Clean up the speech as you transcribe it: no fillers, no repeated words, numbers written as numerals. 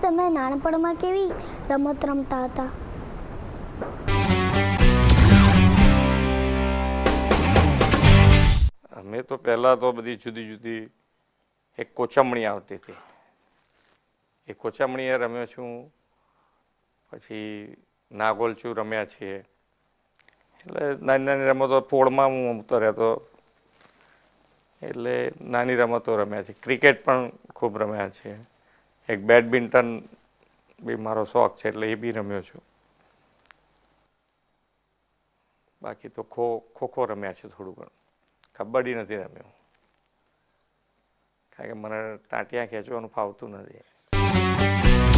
તમે નાનપણમાં કેવી રમત રમતા હતા? અમે તો પહેલાં તો બધી જુદી જુદી એક કોચામણી આવતી હતી, એ કોચામણીએ રમ્યો છું. પછી નાગોલચું રમ્યા છીએ. એટલે નાની નાની રમતો, પોળમાં હું રમતો રહેતો, એટલે નાની રમતો રમ્યા છે. ક્રિકેટ પણ ખૂબ રમ્યા છે. એક બેડમિન્ટન બી મારો શોખ છે, એટલે એ બી રમ્યો છું. બાકી તો ખોખો રમ્યા છે થોડું ઘણું. કબડ્ડી નથી રમ્યું, કારણ કે મને ટાંટિયા ખેંચવાનું ફાવતું નથી.